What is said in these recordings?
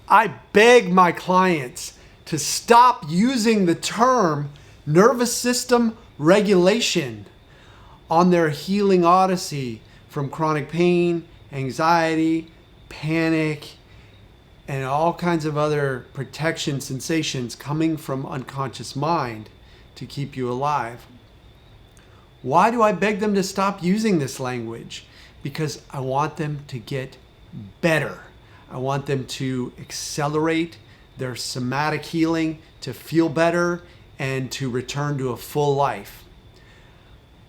I beg my clients to stop using the term nervous system regulation on their healing odyssey from chronic pain, anxiety, panic, and all kinds of other protection sensations coming from unconscious mind to keep you alive. Why do I beg them to stop using this language? Because I want them to get better. I want them to accelerate their somatic healing, to feel better, and to return to a full life.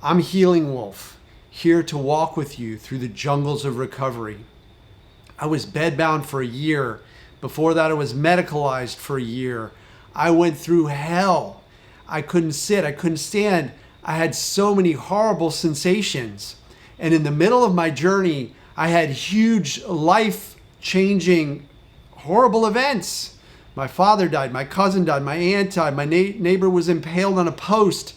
I'm Healing Wolf, here to walk with you through the jungles of recovery. I was bedbound for a year. Before that, I was medicalized for a year. I went through hell. I couldn't sit, I couldn't stand. I had so many horrible sensations. And in the middle of my journey, I had huge life-changing, horrible events. My father died, my cousin died, my aunt died, my neighbor was impaled on a post.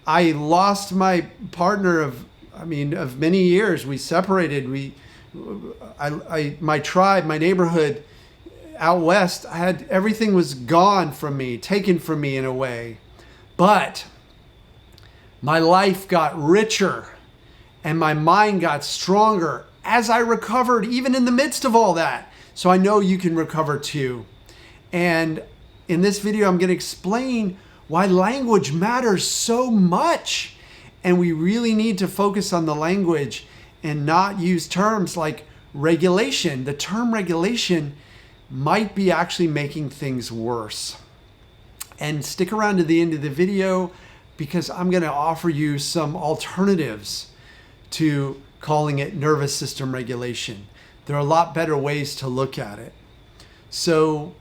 I lost my partner of many years. We separated. My tribe, my neighborhood out west, everything was gone from me, taken from me in a way. But my life got richer and my mind got stronger as I recovered, even in the midst of all that. So I know you can recover too. And in this video, I'm going to explain why language matters so much. And we really need to focus on the language and not use terms like regulation. The term regulation might be actually making things worse. And stick around to the end of the video because I'm going to offer you some alternatives to calling it nervous system regulation. There are a lot better ways to look at it. So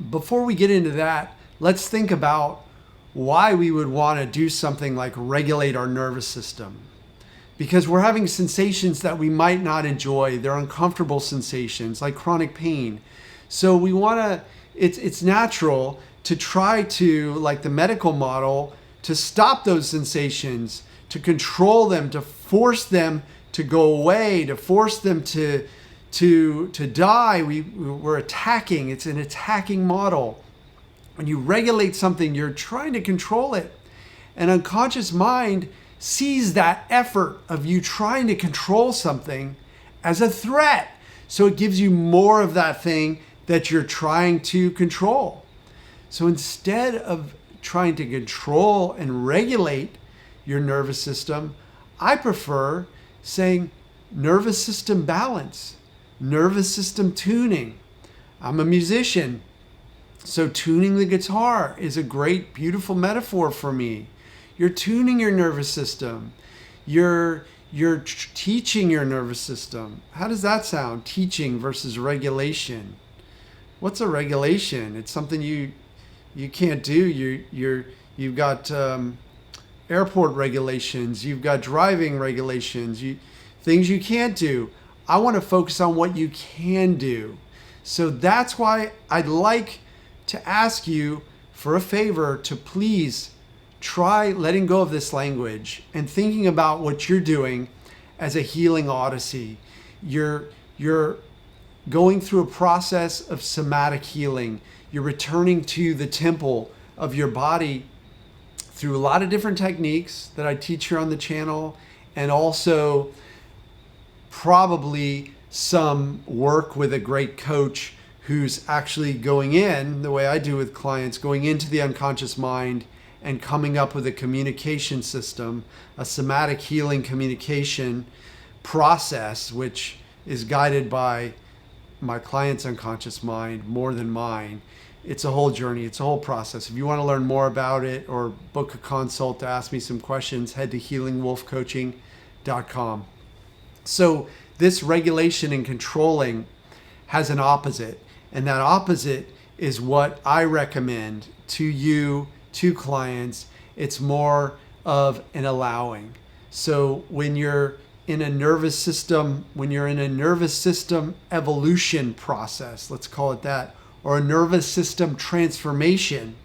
before we get into that, let's think about why we would want to do something like regulate our nervous system. Because we're having sensations that we might not enjoy. They're uncomfortable sensations like chronic pain. So we want to, it's natural to try to, like the medical model, to stop those sensations, to control them, to force them to go away, to force them to die. We're attacking. It's an attacking model. When you regulate something, you're trying to control it. An unconscious mind sees that effort of you trying to control something as a threat. So it gives you more of that thing that you're trying to control. So instead of trying to control and regulate your nervous system, I prefer saying nervous system balance, nervous system tuning. I'm a musician, so tuning the guitar is a great, beautiful metaphor for me. You're tuning your nervous system. You're teaching your nervous system. How does that sound? Teaching versus regulation. What's a regulation? It's something you can't do. You've got airport regulations. You've got driving regulations. Things you can't do. I want to focus on what you can do. So that's why I'd like to ask you for a favor to please try letting go of this language and thinking about what you're doing as a healing odyssey. You're going through a process of somatic healing. You're returning to the temple of your body through a lot of different techniques that I teach here on the channel, and also probably some work with a great coach who's actually going in, the way I do with clients, going into the unconscious mind and coming up with a communication system, a somatic healing communication process, which is guided by my client's unconscious mind more than mine. It's a whole journey. It's a whole process. If you want to learn more about it or book a consult to ask me some questions, head to healingwolfcoaching.com. So this regulation and controlling has an opposite, and that opposite is what I recommend to you, to clients. It's more of an allowing. So when you're in a nervous system, evolution process, let's call it that, or a nervous system transformation,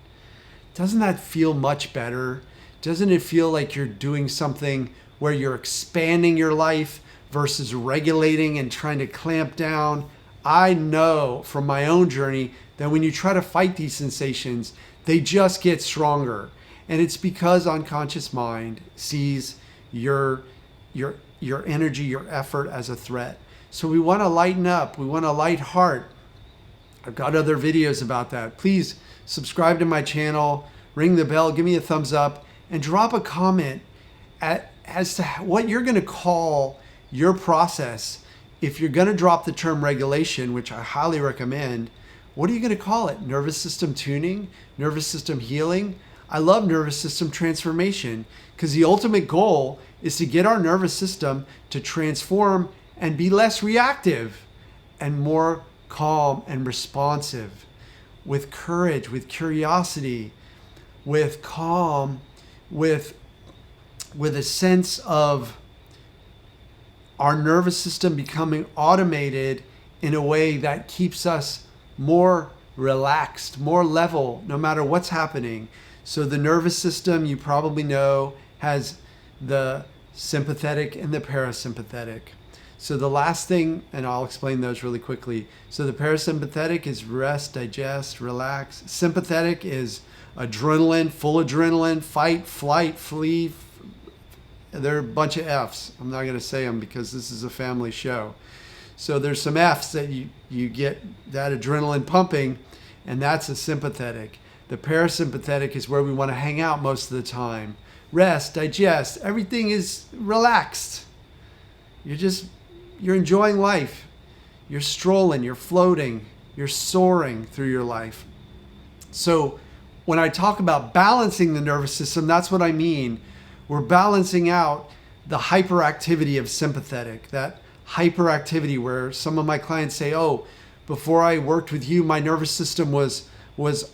doesn't that feel much better? Doesn't it feel like you're doing something where you're expanding your life versus regulating and trying to clamp down? I know from my own journey that when you try to fight these sensations, they just get stronger. And it's because unconscious mind sees your energy, your effort as a threat. So we want to lighten up. We want a light heart. I've got other videos about that. Please subscribe to my channel, ring the bell, give me a thumbs up, and drop a comment as to what you're going to call your process. If you're going to drop the term regulation, which I highly recommend, what are you going to call it? Nervous system tuning? Nervous system healing? I love nervous system transformation because the ultimate goal is to get our nervous system to transform and be less reactive and more calm and responsive, with courage, with curiosity, with calm, with a sense of our nervous system becoming automated in a way that keeps us more relaxed, more level, no matter what's happening. So the nervous system, you probably know, has the sympathetic and the parasympathetic. So the last thing, and I'll explain those really quickly. So the parasympathetic is rest, digest, relax. Sympathetic is adrenaline, full adrenaline, fight, flight, flee. There are a bunch of F's. I'm not going to say them because this is a family show. So there's some F's that you get that adrenaline pumping, and that's a sympathetic. The parasympathetic is where we want to hang out most of the time. Rest, digest, everything is relaxed. You're enjoying life. You're strolling, you're floating, you're soaring through your life. So when I talk about balancing the nervous system, that's what I mean. We're balancing out the hyperactivity of sympathetic, that hyperactivity where some of my clients say, oh, before I worked with you, my nervous system was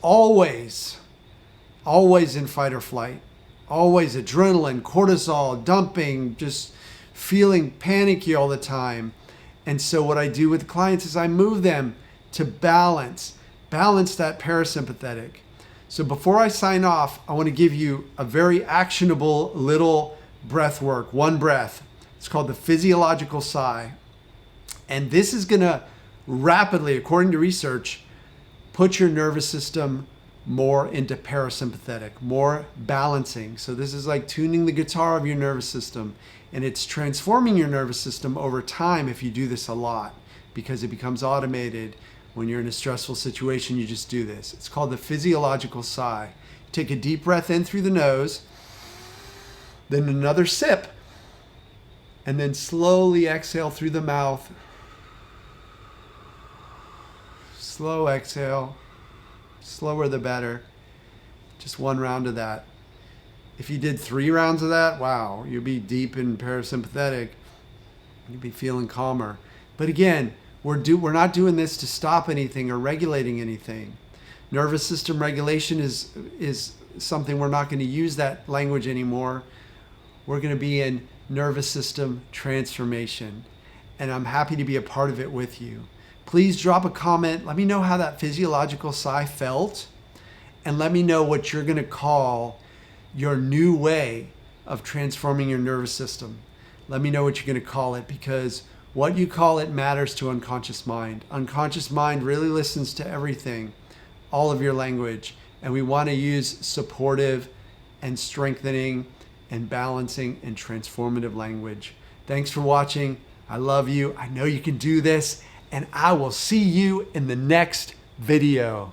always in fight or flight, always adrenaline, cortisol, dumping, just feeling panicky all the time. And so what I do with clients is I move them to balance that parasympathetic. So before I sign off, I want to give you a very actionable little breath work, one breath. It's called the physiological sigh. And this is going to rapidly, according to research, put your nervous system more into parasympathetic, more balancing. So this is like tuning the guitar of your nervous system, and it's transforming your nervous system over time if you do this a lot, because it becomes automated. When you're in a stressful situation, you just do this. It's called the physiological sigh. Take a deep breath in through the nose, then another sip, and then slowly exhale through the mouth. Slow exhale. Slower the better. Just one round of that. If you did 3 rounds of that, wow, you'd be deep in parasympathetic. You'd be feeling calmer. But again, we're not doing this to stop anything or regulating anything. Nervous system regulation is something we're not going to use that language anymore. We're going to be in nervous system transformation. And I'm happy to be a part of it with you. Please drop a comment. Let me know how that physiological sigh felt. And let me know what you're going to call your new way of transforming your nervous system. Let me know what you're going to call it, because what you call it matters to unconscious mind. Unconscious mind really listens to everything, all of your language. And we want to use supportive and strengthening and balancing and transformative language. Thanks for watching. I love you. I know you can do this. And I will see you in the next video.